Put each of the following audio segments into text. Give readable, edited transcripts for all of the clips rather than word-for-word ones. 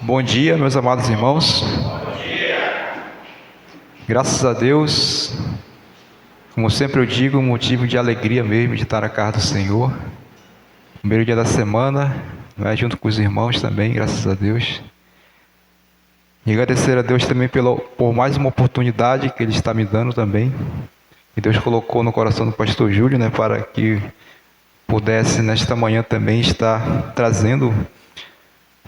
Bom dia, meus amados irmãos. Graças a Deus, como sempre eu digo, um motivo de alegria mesmo de estar na casa do Senhor. Primeiro dia da semana, junto com os irmãos também, graças a Deus. E agradecer a Deus também por mais uma oportunidade que Ele está me dando também. E Deus colocou no coração do pastor Júlio, para que pudesse nesta manhã também estar trazendo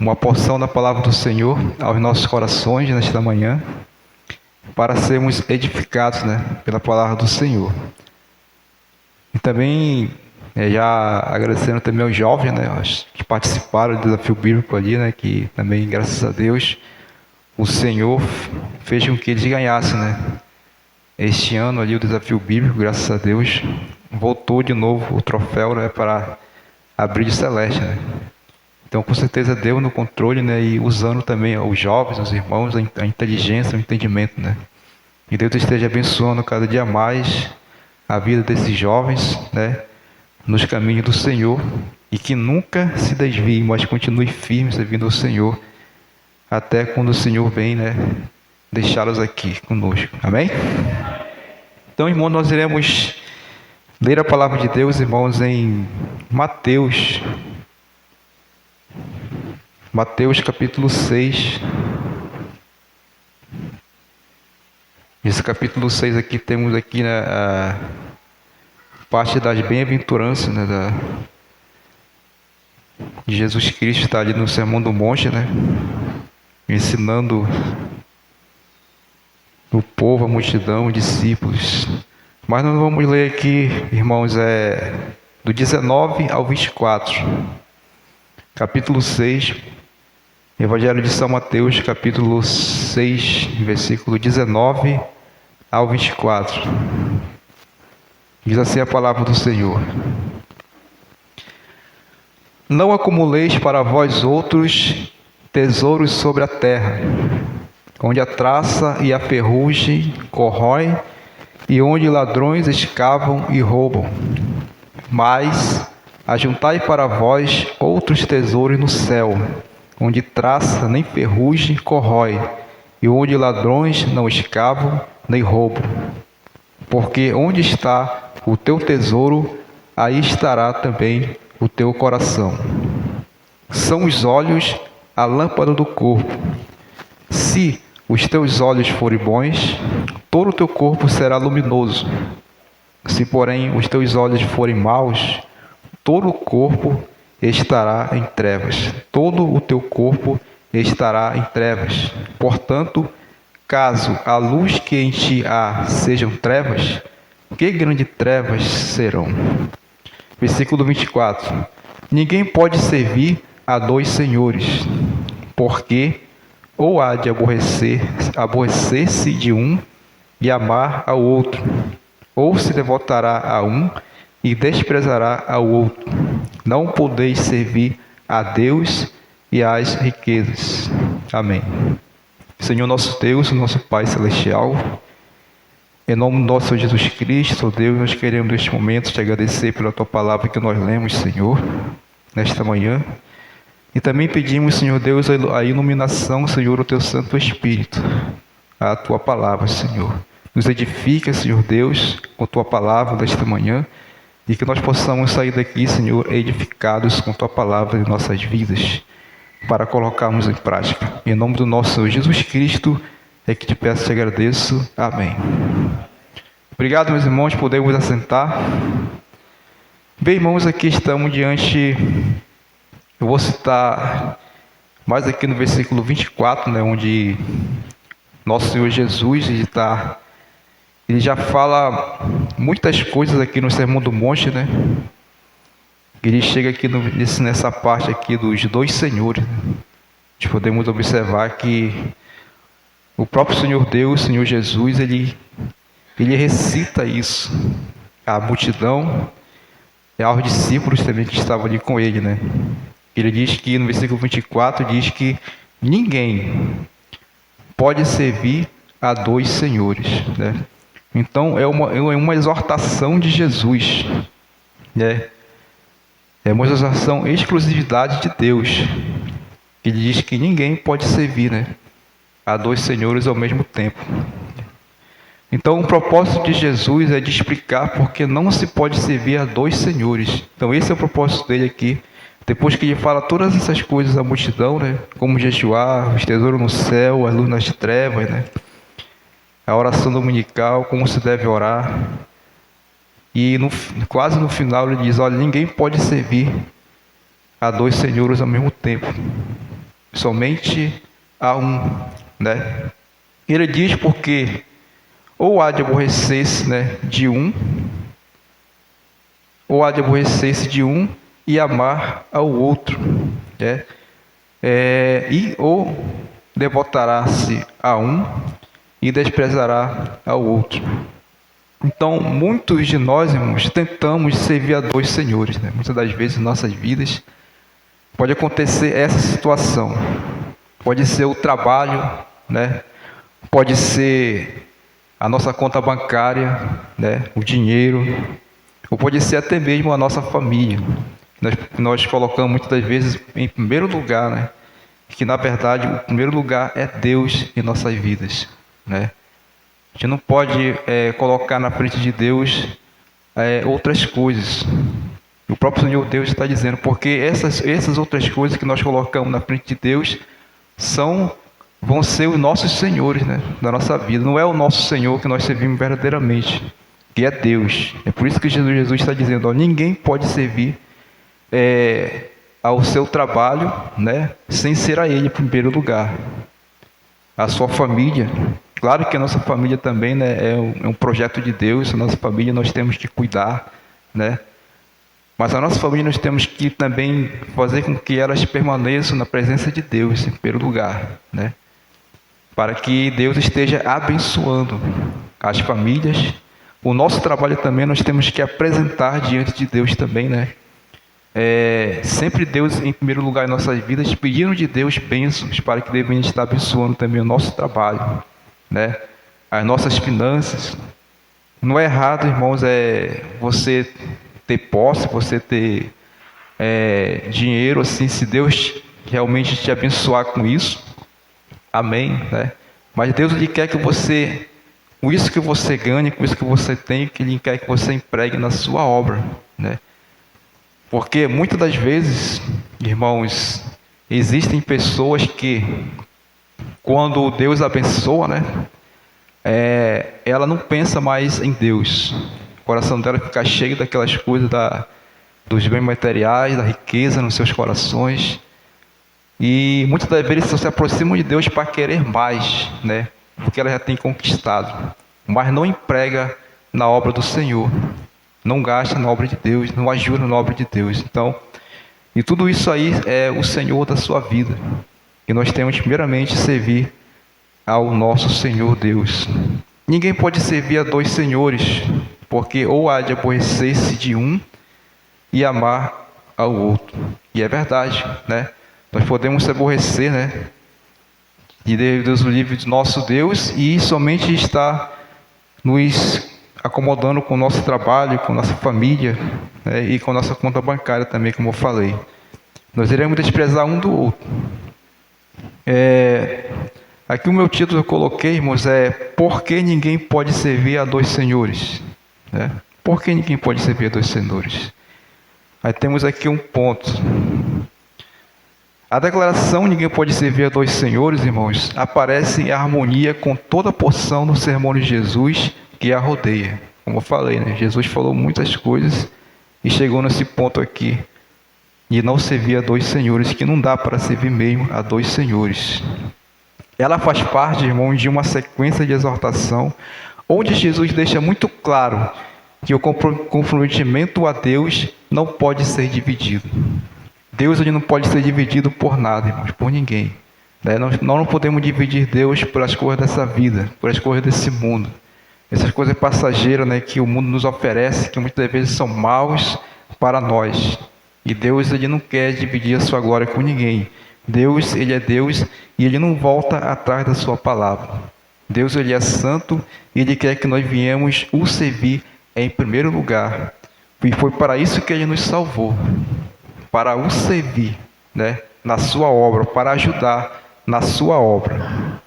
uma porção da palavra do Senhor aos nossos corações nesta manhã, para sermos edificados, pela palavra do Senhor. E também já agradecendo também aos jovens, que participaram do desafio bíblico ali, que também, graças a Deus, o Senhor fez com que eles ganhassem, Este ano ali o desafio bíblico, graças a Deus, voltou de novo o troféu, para a Brilho Celeste, Então, com certeza, Deus no controle, e usando também os jovens, os irmãos, a inteligência, o entendimento, E Deus esteja abençoando cada dia mais a vida desses jovens, nos caminhos do Senhor, e que nunca se desviem, mas continue firme servindo ao Senhor, até quando o Senhor vem, deixá-los aqui conosco. Amém? Então, irmãos, nós iremos ler a palavra de Deus, irmãos, em Mateus capítulo 6. Esse capítulo 6 aqui, temos aqui a parte das bem-aventuranças, de Jesus Cristo. Está ali no Sermão do Monte, ensinando o povo, a multidão, os discípulos. Mas nós vamos ler aqui, irmãos, do 19 ao 24. Capítulo 6, Evangelho de São Mateus, capítulo 6, versículo 19 ao 24. Diz assim a palavra do Senhor: Não acumuleis para vós outros tesouros sobre a terra, onde a traça e a ferrugem corrói, e onde ladrões escavam e roubam. Mas ajuntai para vós outros tesouros no céu, onde traça nem ferrugem corrói, e onde ladrões não escavam nem roubam. Porque onde está o teu tesouro, aí estará também o teu coração. São os olhos a lâmpada do corpo. Se os teus olhos forem bons, todo o teu corpo será luminoso. Se, porém, os teus olhos forem maus, todo o corpo estará em trevas. Todo o teu corpo estará em trevas. Portanto, caso a luz que em ti há sejam trevas, que grandes trevas serão. Versículo 24. Ninguém pode servir a dois senhores, porque ou há de aborrecer-se de um e amar ao outro, ou se devotará a um e desprezará ao outro. Não podeis servir a Deus e às riquezas. Amém. Senhor nosso Deus, nosso Pai Celestial, em nome do nosso Senhor Jesus Cristo, Deus, nós queremos neste momento te agradecer pela tua palavra que nós lemos, Senhor, nesta manhã. E também pedimos, Senhor Deus, a iluminação, Senhor, do teu Santo Espírito, a tua palavra, Senhor. Nos edifica, Senhor Deus, com a tua palavra desta manhã, e que nós possamos sair daqui, Senhor, edificados com a tua palavra em nossas vidas, para colocarmos em prática. Em nome do nosso Senhor Jesus Cristo, é que te peço e te agradeço. Amém. Obrigado, meus irmãos, podemos assentar. Bem, irmãos, aqui estamos diante... Eu vou citar mais aqui no versículo 24, onde nosso Senhor Jesus ele já fala muitas coisas aqui no Sermão do Monte, Ele chega aqui nessa parte aqui dos dois senhores. Nós podemos observar que o próprio Senhor Deus, Senhor Jesus, ele recita isso à multidão e aos discípulos também que estavam ali com ele, Ele diz que no versículo 24, diz que ninguém pode servir a dois senhores, Então é uma exortação de Jesus, É uma exortação exclusividade de Deus. que ele diz que ninguém pode servir, né, a dois senhores ao mesmo tempo. Então, o propósito de Jesus é de explicar porque não se pode servir a dois senhores. Então, esse é o propósito dele aqui. Depois que ele fala todas essas coisas à multidão, né, como jejuar, os tesouros no céu, a luz nas trevas, né, a oração dominical, como se deve orar. E quase no final ele diz, olha, ninguém pode servir a dois senhores ao mesmo tempo, somente a um, né? Ele diz porque ou há de aborrecer-se, né, de um, ou há de aborrecer-se de um e amar ao outro, né? Ou devotará-se a um e desprezará ao outro. Então, muitos de nós, irmãos, tentamos servir a dois senhores, né? Muitas das vezes em nossas vidas pode acontecer essa situação. Pode ser o trabalho, né? Pode ser a nossa conta bancária, né? O dinheiro, ou pode ser até mesmo a nossa família. Nós colocamos muitas das vezes em primeiro lugar, né? Que na verdade o primeiro lugar é Deus em nossas vidas, né? A gente não pode colocar na frente de Deus outras coisas. O próprio Senhor Deus está dizendo, porque essas outras coisas que nós colocamos na frente de Deus vão ser os nossos senhores, né, da nossa vida. Não é o nosso Senhor que nós servimos verdadeiramente, que é Deus. É por isso que Jesus está dizendo, ó, ninguém pode servir ao seu trabalho, né, sem ser a Ele em primeiro lugar. A sua família. Claro que a nossa família também, né, é um projeto de Deus. A nossa família nós temos que cuidar, né? Mas a nossa família nós temos que também fazer com que elas permaneçam na presença de Deus em primeiro lugar, né? Para que Deus esteja abençoando as famílias. O nosso trabalho também nós temos que apresentar diante de Deus também, né? Sempre Deus em primeiro lugar em nossas vidas, pedindo de Deus bênçãos para que Deus venha estar abençoando também o nosso trabalho, né? As nossas finanças. Não é errado, irmãos, você ter posse, você ter dinheiro, assim, se Deus realmente te abençoar com isso, amém, né? Mas Deus Ele quer que você, com isso que você ganha, com isso que você tem, que Ele quer que você empregue na sua obra, né? Porque muitas das vezes, irmãos, existem pessoas que, quando Deus abençoa, né, ela não pensa mais em Deus. O coração dela fica cheio daquelas coisas, dos bens materiais, da riqueza nos seus corações. E muitas das vezes se aproximam de Deus para querer mais, né, porque ela já tem conquistado, mas não emprega na obra do Senhor. Não gasta na obra de Deus, não ajuda na obra de Deus. Então, e tudo isso aí é o Senhor da sua vida. E nós temos primeiramente servir ao nosso Senhor Deus. Ninguém pode servir a dois senhores, porque ou há de aborrecer-se de um e amar ao outro. E é verdade, né? Nós podemos se aborrecer, né, de Deus o livre do nosso Deus e somente estar nos acomodando com o nosso trabalho, com a nossa família, né, e com a nossa conta bancária também, como eu falei. Nós iremos desprezar um do outro. Aqui o meu título eu coloquei, irmãos, Por que ninguém pode servir a dois senhores? Né? Por que ninguém pode servir a dois senhores? Aí temos aqui um ponto. A declaração ninguém pode servir a dois senhores, irmãos, aparece em harmonia com toda a porção do sermão de Jesus que a rodeia. Como eu falei, né? Jesus falou muitas coisas e chegou nesse ponto aqui de não servir a dois senhores, que não dá para servir mesmo a dois senhores. Ela faz parte, irmãos, de uma sequência de exortação onde Jesus deixa muito claro que o comprometimento a Deus não pode ser dividido. Deus ele não pode ser dividido por nada, irmãos, por ninguém. Nós não podemos dividir Deus pelas coisas dessa vida, pelas coisas desse mundo. Essas coisas passageiras, né, que o mundo nos oferece, que muitas vezes são maus para nós. E Deus ele não quer dividir a sua glória com ninguém. Deus ele é Deus e Ele não volta atrás da sua palavra. Deus ele é santo e Ele quer que nós viemos o servir em primeiro lugar. E foi para isso que Ele nos salvou. Para o servir, né? na sua obra, para ajudar na sua obra.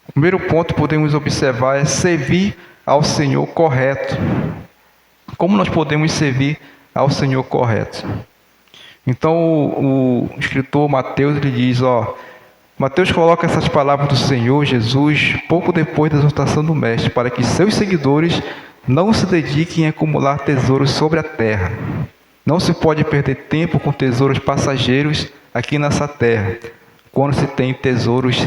O primeiro ponto que podemos observar é servir ao Senhor correto. Como nós podemos servir ao Senhor correto? Então o escritor Mateus ele diz, Mateus coloca essas palavras do Senhor Jesus pouco depois da exortação do Mestre, para que seus seguidores não se dediquem a acumular tesouros sobre a terra. Não se pode perder tempo com tesouros passageiros aqui nessa terra, quando se tem tesouros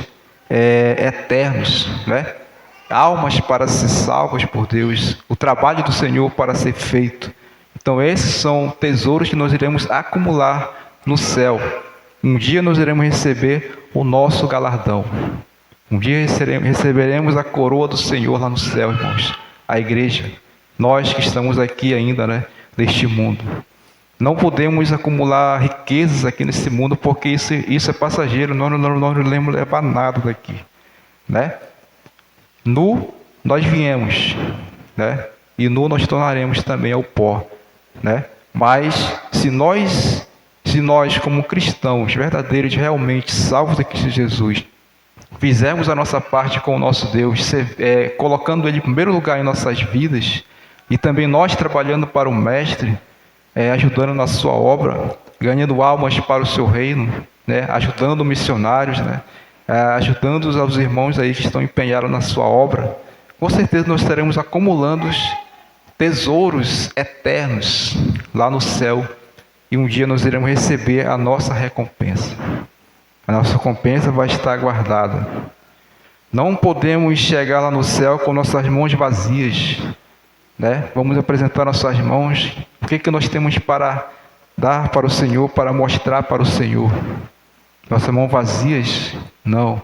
eternos, né? Almas para ser salvas por Deus, o trabalho do Senhor para ser feito. Então esses são tesouros que nós iremos acumular no céu. Um dia nós iremos receber o nosso galardão. Um dia receberemos a coroa do Senhor lá no céu, irmãos. A igreja, nós que estamos aqui ainda, né, neste mundo. Não podemos acumular riquezas aqui nesse mundo, porque isso é passageiro, nós não iremos levar nada daqui, né? Nós viemos, né? E nós tornaremos também ao pó, né? Mas se nós como cristãos verdadeiros, realmente salvos de Cristo Jesus, fizermos a nossa parte com o nosso Deus, colocando Ele em primeiro lugar em nossas vidas, e também nós trabalhando para o Mestre, ajudando na sua obra, ganhando almas para o seu reino, né? Ajudando missionários, né? Ajudando os irmãos aí que estão empenhados na sua obra, com certeza nós estaremos acumulando tesouros eternos lá no céu, e um dia nós iremos receber a nossa recompensa. A nossa recompensa vai estar guardada. Não podemos chegar lá no céu com nossas mãos vazias, né? Vamos apresentar nossas mãos. O que nós temos para dar para o Senhor, para mostrar para o Senhor? Nossas mãos vazias? Não.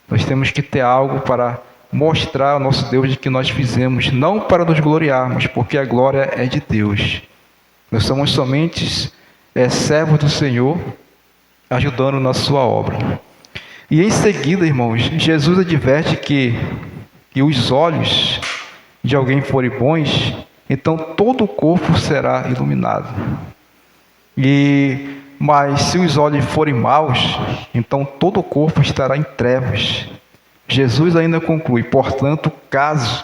Nós temos que ter algo para mostrar ao nosso Deus de que nós fizemos, não para nos gloriarmos, porque a glória é de Deus. Nós somos somente servos do Senhor, ajudando na sua obra. E em seguida, irmãos, Jesus adverte que os olhos de alguém forem bons, então todo o corpo será iluminado. Mas se os olhos forem maus, então todo o corpo estará em trevas. Jesus ainda conclui, portanto, caso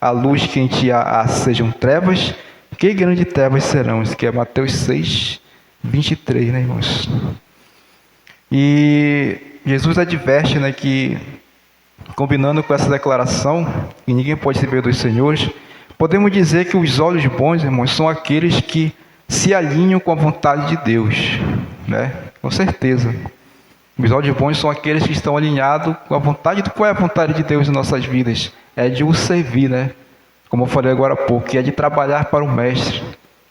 a luz que em ti há sejam trevas, que grandes trevas serão? Isso que é Mateus 6, 23, né, irmãos? E Jesus adverte, né, que, combinando com essa declaração, que ninguém pode servir dois senhores, podemos dizer que os olhos bons, irmãos, são aqueles que se alinham com a vontade de Deus, né? Com certeza. Os olhos bons são aqueles que estão alinhados com a vontade. Qual é a vontade de Deus em nossas vidas? É de o servir, né? Como eu falei agora há pouco, que é de trabalhar para o Mestre,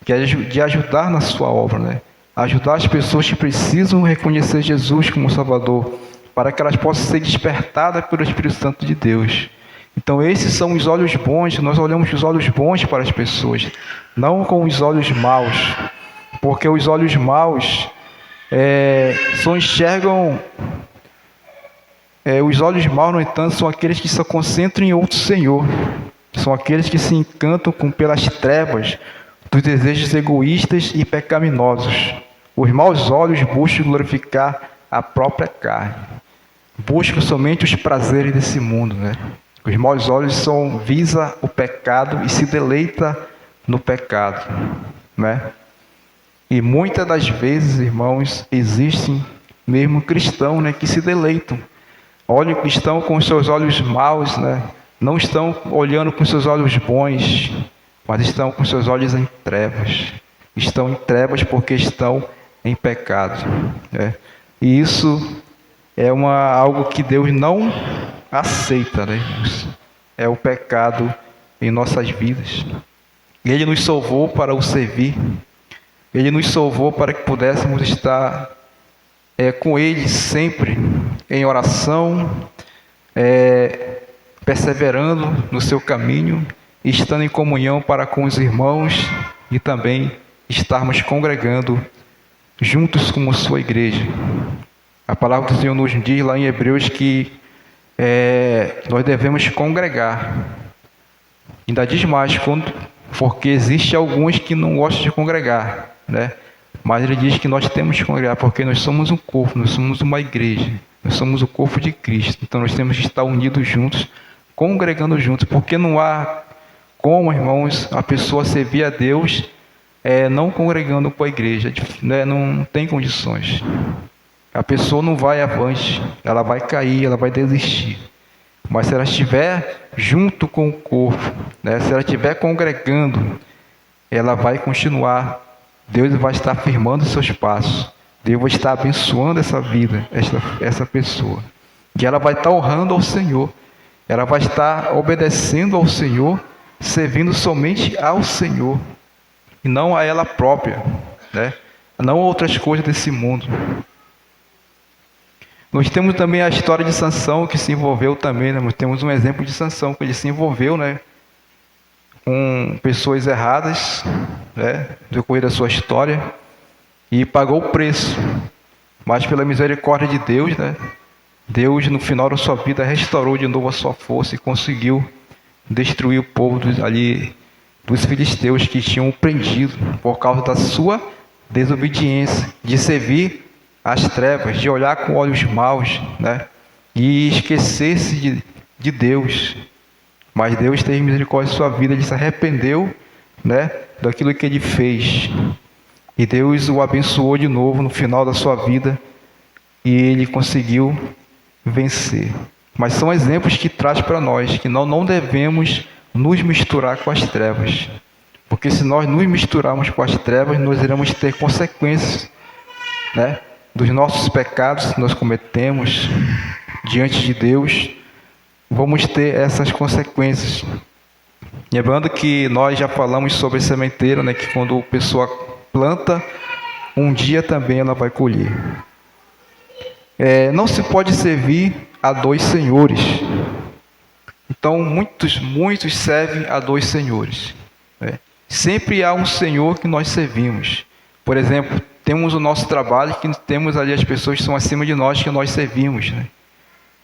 que é de ajudar na sua obra, né? Ajudar as pessoas que precisam reconhecer Jesus como Salvador, para que elas possam ser despertadas pelo Espírito Santo de Deus. Então esses são os olhos bons. Nós olhamos os olhos bons para as pessoas, não com os olhos maus, porque os olhos maus só enxergam. Os olhos maus, no entanto, são aqueles que se concentram em outro Senhor, são aqueles que se encantam pelas trevas dos desejos egoístas e pecaminosos. Os maus olhos buscam glorificar a própria carne, buscam somente os prazeres desse mundo, né? Os maus olhos visam o pecado e se deleita no pecado, né? E muitas das vezes, irmãos, existem mesmo cristãos, né, que se deleitam. Olham que estão com seus olhos maus, né? Não estão olhando com seus olhos bons, mas estão com seus olhos em trevas. Estão em trevas porque estão em pecado, né? E isso é algo que Deus não aceita, né, irmãos? É o pecado em nossas vidas. Ele nos salvou para o servir. Ele nos salvou para que pudéssemos estar com Ele sempre em oração, perseverando no seu caminho, estando em comunhão para com os irmãos e também estarmos congregando juntos como sua igreja. A palavra do Senhor nos diz lá em Hebreus que nós devemos congregar. Ainda diz mais, porque existe alguns que não gostam de congregar, né? Mas ele diz que nós temos que congregar porque nós somos um corpo, nós somos uma igreja, nós somos o corpo de Cristo. Então nós temos que estar unidos juntos, congregando juntos, porque não há como, irmãos, a pessoa servir a Deus não congregando com a igreja, né? Não tem condições. A pessoa não vai avante, ela vai cair, ela vai desistir. Mas se ela estiver junto com o corpo, né? Se ela estiver congregando, ela vai continuar. Deus vai estar firmando os seus passos. Deus vai estar abençoando essa vida, essa pessoa. E ela vai estar honrando ao Senhor. Ela vai estar obedecendo ao Senhor, servindo somente ao Senhor. E não a ela própria, né? Não a outras coisas desse mundo. Nós temos também a história de Sansão, que se envolveu também, né? Nós temos um exemplo de Sansão, que ele se envolveu, né, com pessoas erradas, né, no decorrer da sua história, e pagou o preço. Mas pela misericórdia de Deus, né, Deus no final da sua vida restaurou de novo a sua força e conseguiu destruir o povo dos filisteus que tinham o prendido por causa da sua desobediência, de servir às trevas, de olhar com olhos maus, né, e esquecer-se de Deus. Mas Deus teve misericórdia de sua vida, ele se arrependeu, né, daquilo que ele fez. E Deus o abençoou de novo no final da sua vida e ele conseguiu vencer. Mas são exemplos que traz para nós que não devemos nos misturar com as trevas. Porque se nós nos misturarmos com as trevas, nós iremos ter consequências, né, dos nossos pecados que nós cometemos diante de Deus. Vamos ter essas consequências. Lembrando que nós já falamos sobre a sementeira, né, que quando a pessoa planta, um dia também ela vai colher. Não se pode servir a dois senhores. Então, muitos servem a dois senhores, né? Sempre há um senhor que nós servimos. Por exemplo, temos o nosso trabalho, que temos ali as pessoas que são acima de nós, que nós servimos, né?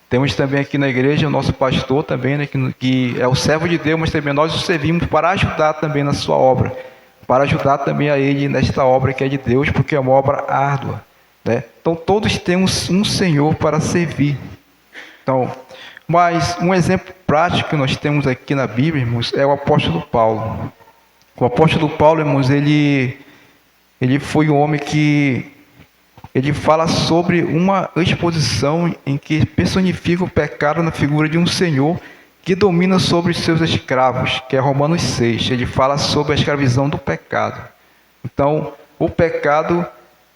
Temos também aqui na igreja o nosso pastor também, né, que é o servo de Deus, mas também nós o servimos para ajudar também na sua obra, para ajudar também a ele nesta obra que é de Deus, porque é uma obra árdua, né? Então todos temos um Senhor para servir. Então, mas um exemplo prático que nós temos aqui na Bíblia, irmãos, é o apóstolo Paulo. O apóstolo Paulo, irmãos, ele foi um homem que ele fala sobre uma exposição em que personifica o pecado na figura de um senhor que domina sobre os seus escravos, que é Romanos 6. Ele fala sobre a escravidão do pecado. Então, o pecado,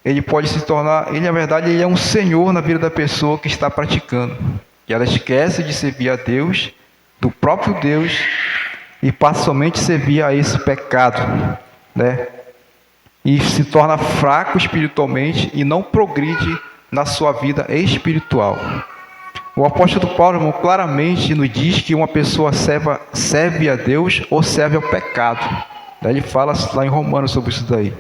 ele pode se tornar, na verdade, ele é um senhor na vida da pessoa que está praticando. E ela esquece de servir a Deus, do próprio Deus, e passa somente a servir a esse pecado, né? E se torna fraco espiritualmente e não progride na sua vida espiritual. O apóstolo Paulo, irmão, claramente nos diz que uma pessoa serve a Deus ou serve ao pecado. Ele fala lá em Romanos sobre isso daí.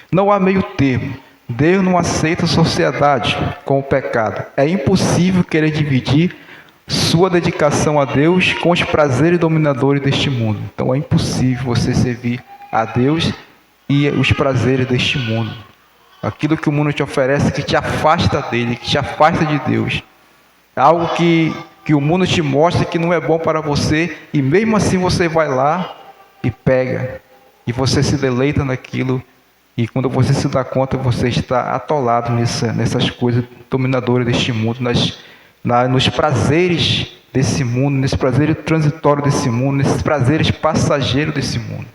Não há meio termo. Deus não aceita sociedade com o pecado. É impossível querer dividir sua dedicação a Deus com os prazeres dominadores deste mundo. Então é impossível você servir a Deus e os prazeres deste mundo. Aquilo que o mundo te oferece que te afasta dele, que te afasta de Deus. Algo que o mundo te mostra que não é bom para você, e mesmo assim você vai lá e pega, e você se deleita naquilo, e quando você se dá conta, você está atolado nessas coisas dominadoras deste mundo, nos prazeres desse mundo, nesse prazer transitório desse mundo, nesses prazeres passageiros desse mundo.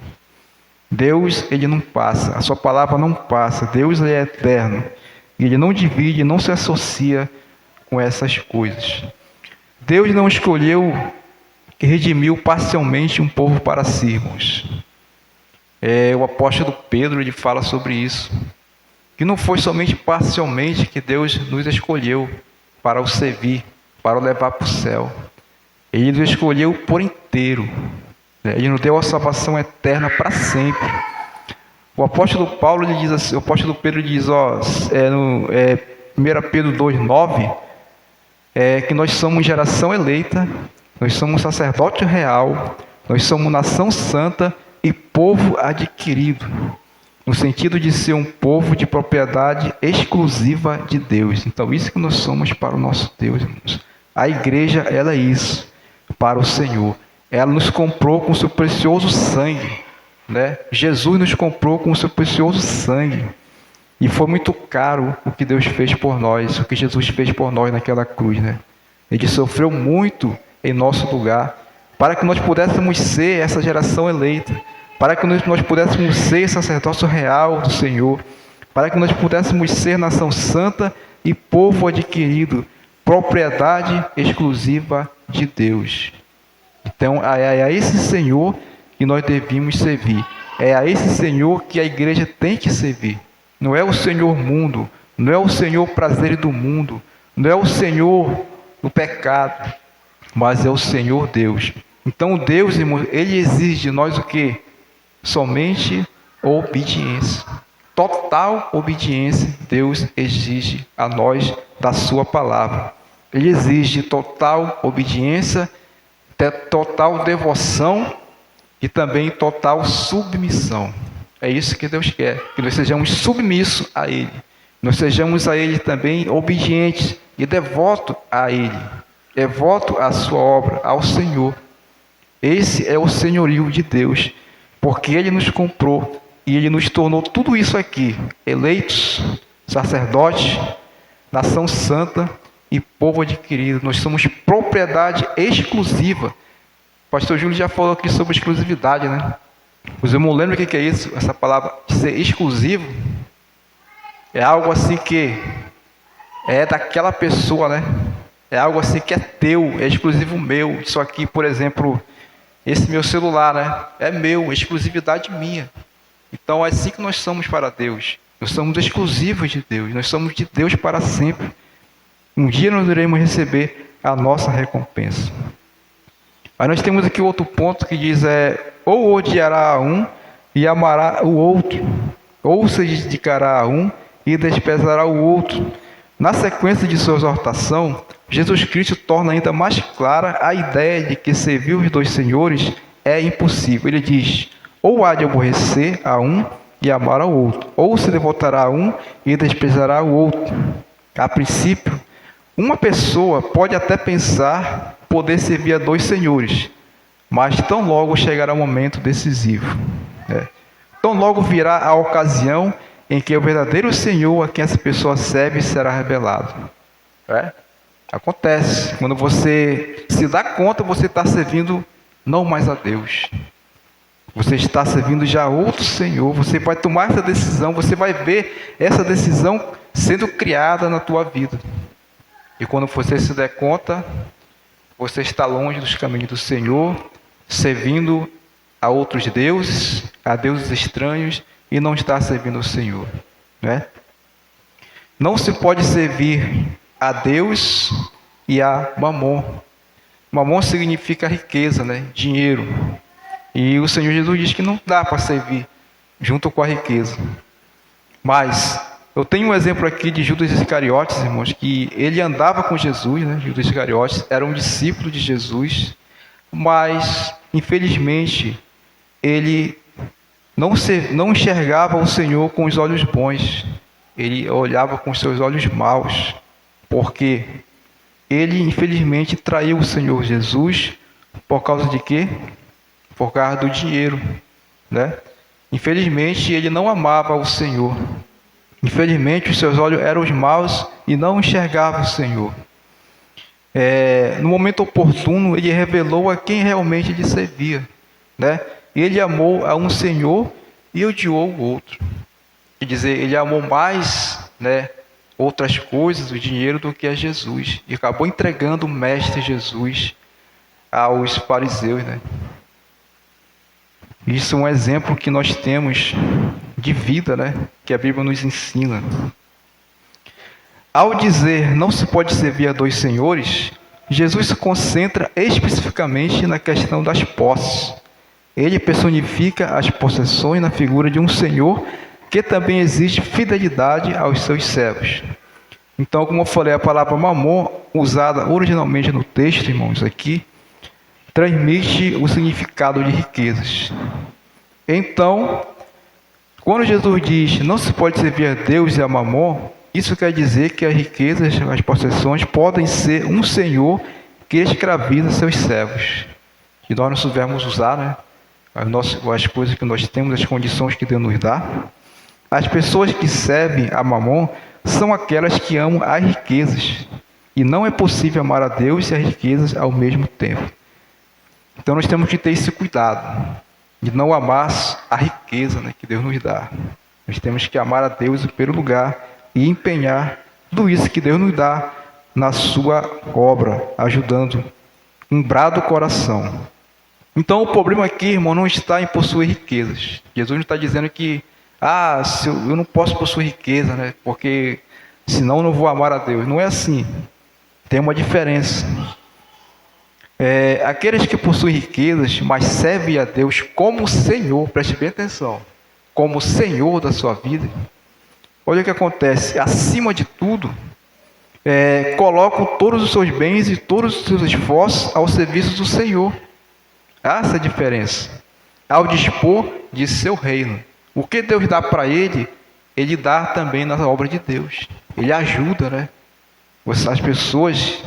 Deus, ele não passa, a sua palavra não passa. Deus, ele é eterno, ele não divide, não se associa com essas coisas. Deus não escolheu e redimiu parcialmente um povo para si, irmãos. O apóstolo Pedro, ele fala sobre isso, que não foi somente parcialmente que Deus nos escolheu para o servir, para o levar para o céu. Ele nos escolheu por inteiro. Ele nos deu a salvação eterna para sempre. O apóstolo Paulo, ele diz assim, o apóstolo Pedro diz, 1 Pedro 2:9, que nós somos geração eleita, nós somos sacerdote real, nós somos nação santa e povo adquirido. no sentido de ser um povo de propriedade exclusiva de Deus. Então, isso que nós somos para o nosso Deus, irmãos. A igreja, ela é isso, para o Senhor. Ela nos comprou com o seu precioso sangue, né? Jesus nos comprou com o seu precioso sangue. E foi muito caro o que Deus fez por nós, o que Jesus fez por nós naquela cruz, né? Ele sofreu muito em nosso lugar, para que nós pudéssemos ser essa geração eleita, para que nós pudéssemos ser sacerdócio real do Senhor, para que nós pudéssemos ser nação santa e povo adquirido, propriedade exclusiva de Deus. Então, é a esse Senhor que nós devemos servir. É a esse Senhor que a igreja tem que servir. Não é o Senhor mundo, não é o Senhor prazer do mundo, não é o Senhor do pecado, mas é o Senhor Deus. Então Deus, irmão, Ele exige de nós o quê? Somente obediência. Total obediência Deus exige a nós da sua palavra. Ele exige total obediência, total devoção e também total submissão. É isso que Deus quer, que nós sejamos submissos a Ele. Nós sejamos a Ele também obedientes e devotos a Ele. Devoto à sua obra, ao Senhor. Esse é o senhorio de Deus, porque Ele nos comprou e Ele nos tornou tudo isso aqui, eleitos, sacerdotes, nação santa e povo adquirido. Nós somos propriedade exclusiva. O pastor Júlio já falou aqui sobre exclusividade, né? Os irmãos lembram o que é isso? Essa palavra de ser exclusivo é algo assim que é daquela pessoa, né? É algo assim que é teu, é exclusivo meu. Isso aqui, por exemplo, esse meu celular, né? É meu, é exclusividade minha. Então é assim que nós somos para Deus. Nós somos exclusivos de Deus. Nós somos de Deus para sempre. Um dia nós iremos receber a nossa recompensa. Aí nós temos aqui outro ponto que diz ou odiará a um e amará o outro, ou se dedicará a um e desprezará o outro. Na sequência de sua exortação, Jesus Cristo torna ainda mais clara a ideia de que servir os dois senhores é impossível. Ele diz, ou há de aborrecer a um e amar ao outro, ou se devotará a um e desprezará o outro. A princípio, uma pessoa pode até pensar poder servir a dois senhores, mas tão logo chegará o momento decisivo. Tão logo virá a ocasião em que o verdadeiro Senhor a quem essa pessoa serve será revelado. Acontece, quando você se dá conta, você está servindo não mais a Deus. Você está servindo já a outro Senhor. Você vai tomar essa decisão, você vai ver essa decisão sendo criada na tua vida. E quando você se der conta, você está longe dos caminhos do Senhor, servindo a outros deuses, a deuses estranhos, e não está servindo o Senhor. Não se pode servir a Deus e a Mamon. Mamon significa riqueza, dinheiro. E o Senhor Jesus diz que não dá para servir junto com a riqueza. Mas eu tenho um exemplo aqui de Judas Iscariotes, irmãos, que ele andava com Jesus, Judas Iscariotes era um discípulo de Jesus, mas infelizmente ele não enxergava o Senhor com os olhos bons. Ele olhava com os seus olhos maus, porque ele infelizmente traiu o Senhor Jesus por causa de quê? Por causa do dinheiro, Infelizmente ele não amava o Senhor. Infelizmente os seus olhos eram os maus e não enxergava o Senhor. No momento oportuno ele revelou a quem realmente ele servia, Ele amou a um Senhor e odiou o outro. Quer dizer, ele amou mais, outras coisas, o dinheiro, do que a Jesus. E acabou entregando o Mestre Jesus aos fariseus, Isso é um exemplo que nós temos de vida, que a Bíblia nos ensina. Ao dizer não se pode servir a dois senhores, Jesus se concentra especificamente na questão das posses. Ele personifica as possessões na figura de um senhor que também exige fidelidade aos seus servos. Então, como eu falei, a palavra mamon, usada originalmente no texto, irmãos, aqui, transmite o significado de riquezas. Então, Quando Jesus diz não se pode servir a Deus e a Mamon, isso quer dizer que as riquezas, as possessões podem ser um senhor que escraviza seus servos. E nós não soubermos usar, né, as coisas que nós temos, as condições que Deus nos dá. As pessoas que servem a Mamon são aquelas que amam as riquezas. E não é possível amar a Deus e as riquezas ao mesmo tempo. Então nós temos que ter esse cuidado de não amar a riqueza, né, que Deus nos dá. Nós temos que amar a Deus em primeiro lugar e empenhar tudo isso que Deus nos dá na sua obra, ajudando um brado coração. Então o problema aqui, irmão, não está em possuir riquezas. Jesus não está dizendo que eu não posso possuir riqueza, né, porque senão eu não vou amar a Deus. Não é assim. Tem uma diferença. Aqueles que possuem riquezas, mas servem a Deus como Senhor, preste bem atenção, como Senhor da sua vida, olha o que acontece, acima de tudo, colocam todos os seus bens e todos os seus esforços ao serviço do Senhor. Há essa diferença, ao dispor de seu reino. O que Deus dá para ele dá também na obra de Deus. Ele ajuda, né? As pessoas,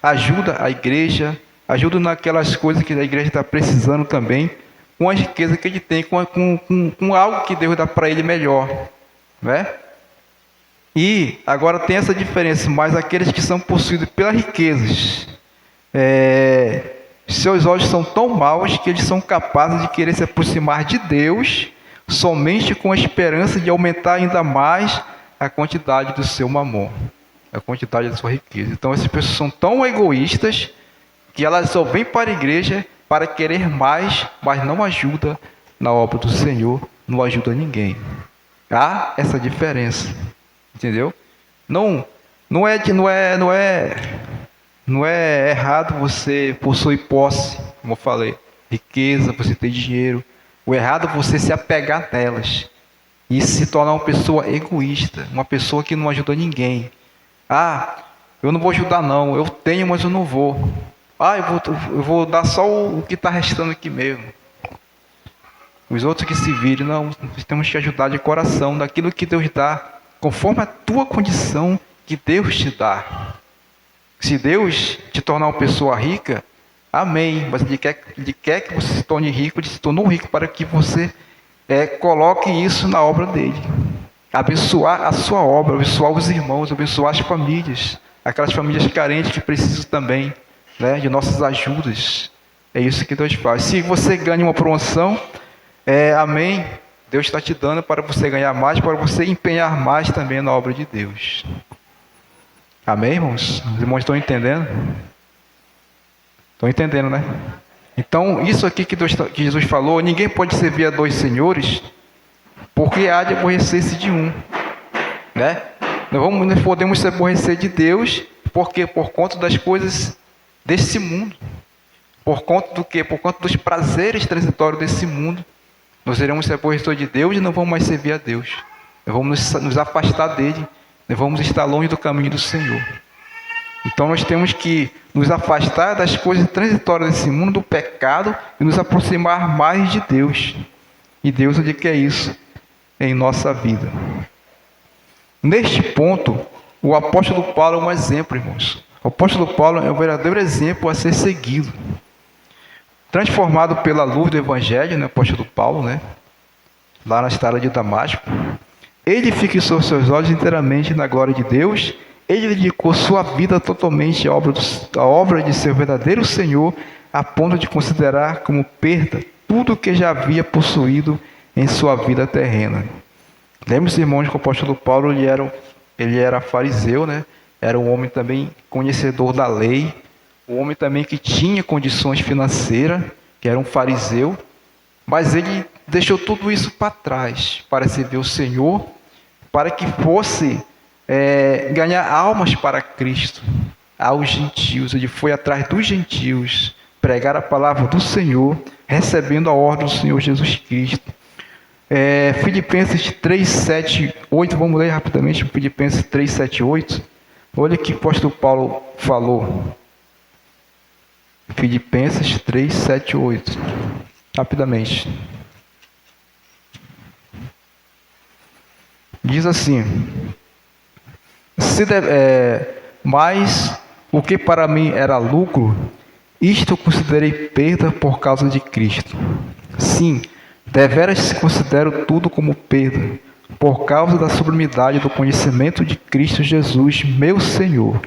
ajuda a igreja, ajuda naquelas coisas que a igreja está precisando também, com a riqueza que ele tem, com algo que Deus dá para ele melhor, né? E agora tem essa diferença, mas aqueles que são possuídos pelas riquezas, seus olhos são tão maus que eles são capazes de querer se aproximar de Deus somente com a esperança de aumentar ainda mais a quantidade do seu mamon, a quantidade da sua riqueza. Então essas pessoas são tão egoístas que elas só vêm para a igreja para querer mais, mas não ajuda na obra do Senhor, não ajuda ninguém. Há essa diferença, entendeu? Não é errado você possuir posse, como eu falei, riqueza, você ter dinheiro. O errado é você se apegar nelas e se tornar uma pessoa egoísta, uma pessoa que não ajuda ninguém. Eu não vou ajudar não, eu tenho, mas eu não vou. Eu vou dar só o que está restando aqui mesmo. Os outros que se virem, não, nós temos que ajudar de coração, daquilo que Deus dá, conforme a tua condição que Deus te dá. Se Deus te tornar uma pessoa rica, amém, mas Ele quer que você se torne rico, Ele se tornou rico para que você coloque isso na obra dEle. Abençoar a sua obra, abençoar os irmãos, abençoar as famílias, aquelas famílias carentes que precisam também, né, de nossas ajudas. É isso que Deus faz. Se você ganha uma promoção, amém, Deus está te dando para você ganhar mais, para você empenhar mais também na obra de Deus. Amém, irmãos? Os irmãos estão entendendo? Estão entendendo, né? Então, isso aqui que Jesus falou, ninguém pode servir a dois senhores, porque há de aborrecer-se de um, né? Nós podemos se aborrecer de Deus, porque por conta das coisas desse mundo. Por conta do quê? Por conta dos prazeres transitórios desse mundo. Nós iremos se aborrecer de Deus e não vamos mais servir a Deus. Nós vamos nos afastar dele. Nós vamos estar longe do caminho do Senhor. Então nós temos que nos afastar das coisas transitórias desse mundo, do pecado, e nos aproximar mais de Deus. E Deus ele quer isso em nossa vida. Neste ponto, o apóstolo Paulo é um exemplo, irmãos. O apóstolo Paulo é um verdadeiro exemplo a ser seguido. Transformado pela luz do Evangelho, né, apóstolo Paulo, né, lá na estrada de Damasco, ele fixou seus olhos inteiramente na glória de Deus. Ele dedicou sua vida totalmente à obra de seu verdadeiro Senhor, a ponto de considerar como perda tudo o que já havia possuído em sua vida terrena. Lembre-se, irmãos, que o apóstolo Paulo ele era fariseu, né? Era um homem também conhecedor da lei, um homem também que tinha condições financeiras, que era um fariseu, mas ele deixou tudo isso para trás, para servir o Senhor, para que fosse ganhar almas para Cristo, aos gentios. Ele foi atrás dos gentios, pregar a palavra do Senhor, recebendo a ordem do Senhor Jesus Cristo. Filipenses 3, 7, 8, vamos ler rapidamente, Filipenses 3, 7, 8. Olha o que o apóstolo Paulo falou. Filipenses 3, 7, 8. Rapidamente. Diz assim: mas o que para mim era lucro, isto eu considerei perda por causa de Cristo. Sim, deveras considero tudo como perda, por causa da sublimidade do conhecimento de Cristo Jesus, meu Senhor,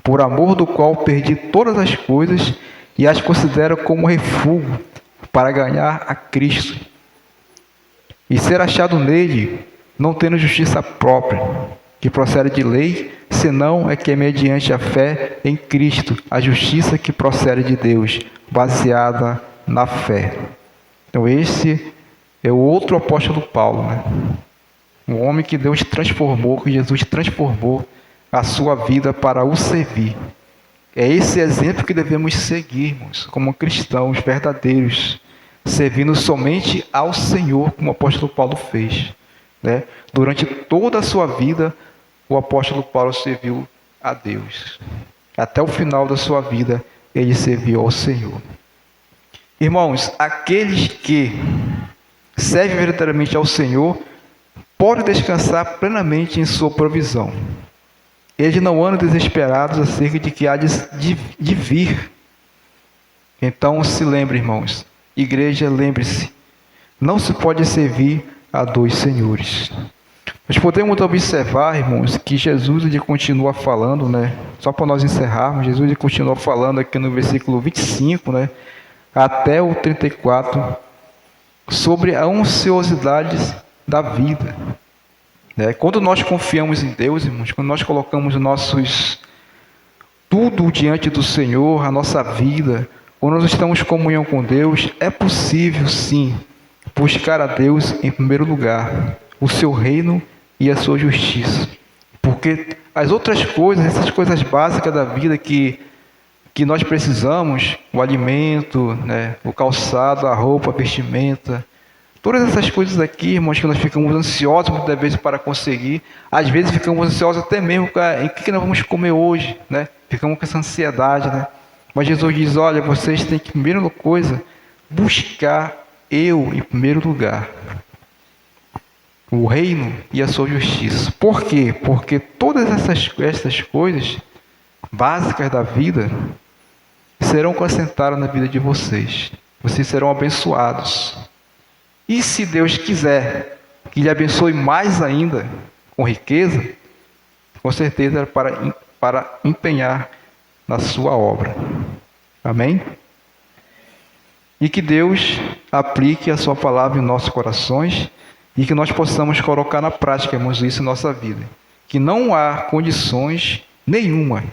por amor do qual perdi todas as coisas e as considero como refúgio para ganhar a Cristo e ser achado nele, não tendo justiça própria, que procede de lei, senão é que é mediante a fé em Cristo, a justiça que procede de Deus, baseada na fé. Então esse é o outro apóstolo Paulo, né? Um homem que Deus transformou, que Jesus transformou a sua vida para o servir. É esse exemplo que devemos seguirmos como cristãos verdadeiros, servindo somente ao Senhor, como o apóstolo Paulo fez, né? Durante toda a sua vida, o apóstolo Paulo serviu a Deus. Até o final da sua vida, ele serviu ao Senhor. Irmãos, aqueles que servem verdadeiramente ao Senhor podem descansar plenamente em sua provisão. Eles não andam desesperados acerca de que há de vir. Então se lembre, irmãos, igreja, lembre-se, não se pode servir a dois senhores. Nós podemos observar, irmãos, que Jesus ele continua falando, né? Só para nós encerrarmos, Jesus ele continua falando aqui no versículo 25, né? Até o 34, sobre a ansiosidade da vida. Né? Quando nós confiamos em Deus, irmãos, quando nós colocamos tudo diante do Senhor, a nossa vida, quando nós estamos em comunhão com Deus, é possível sim buscar a Deus em primeiro lugar, o seu reino e a sua justiça. Porque as outras coisas, essas coisas básicas da vida que nós precisamos, o alimento, né, o calçado, a roupa, a vestimenta, todas essas coisas aqui, irmãos, que nós ficamos ansiosos muitas vezes para conseguir, às vezes ficamos ansiosos até mesmo em que nós vamos comer hoje, né? Ficamos com essa ansiedade, né? Mas Jesus diz, olha, vocês têm que, primeira coisa, buscar eu em primeiro lugar, o reino e a sua justiça. Por quê? Porque todas essas coisas básicas da vida serão acrescentadas na vida de vocês. Vocês serão abençoados. E se Deus quiser que lhe abençoe mais ainda com riqueza, com certeza era para empenhar na sua obra. Amém? E que Deus aplique a sua palavra em nossos corações e que nós possamos colocar na prática, irmãos, isso em nossa vida. Que não há condições nenhuma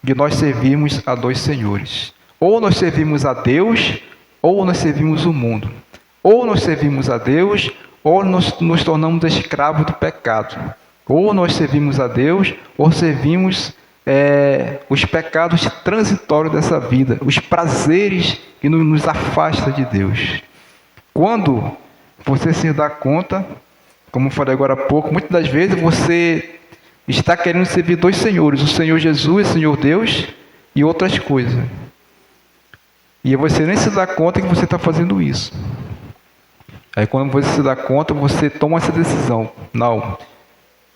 de nós servirmos a dois senhores. Ou nós servimos a Deus, ou nós servimos o mundo. Ou nós servimos a Deus, ou nós nos tornamos escravos do pecado. Ou nós servimos a Deus, ou servimos os pecados transitórios dessa vida, os prazeres que nos afastam de Deus. Quando você se dá conta, como eu falei agora há pouco, muitas das vezes você está querendo servir dois senhores, o Senhor Jesus, o Senhor Deus e outras coisas. E você nem se dá conta que você está fazendo isso. Aí quando você se dá conta, você toma essa decisão. Não,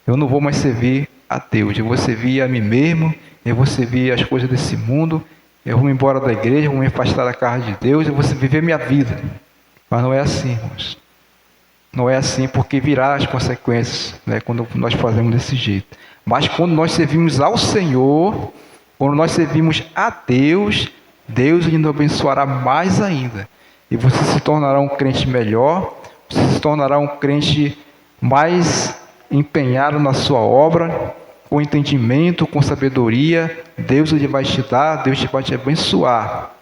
eu não vou mais servir a Deus, eu vou servir a mim mesmo, eu vou servir as coisas desse mundo, eu vou me embora da igreja, eu vou me afastar da casa de Deus, eu vou viver minha vida. Mas não é assim, irmãos. Não é assim, porque virá as consequências, né, quando nós fazemos desse jeito. Mas quando nós servimos ao Senhor, quando nós servimos a Deus, Deus nos abençoará mais ainda. E você se tornará um crente melhor, você se tornará um crente mais empenhado na sua obra, com entendimento, com sabedoria. Deus ele vai te dar, Deus vai te abençoar.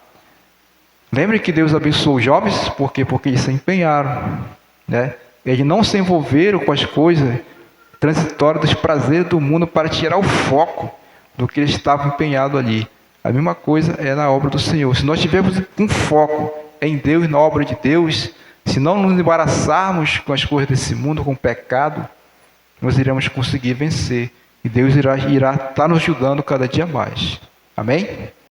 Lembre que Deus abençoou os jovens, por quê? Porque eles se empenharam, né? Eles não se envolveram com as coisas transitórias dos prazeres do mundo para tirar o foco do que eles estavam empenhados ali. A mesma coisa é na obra do Senhor. Se nós tivermos um foco em Deus, na obra de Deus, se não nos embaraçarmos com as coisas desse mundo, com o pecado, nós iremos conseguir vencer. E Deus irá estar nos ajudando cada dia mais. Amém?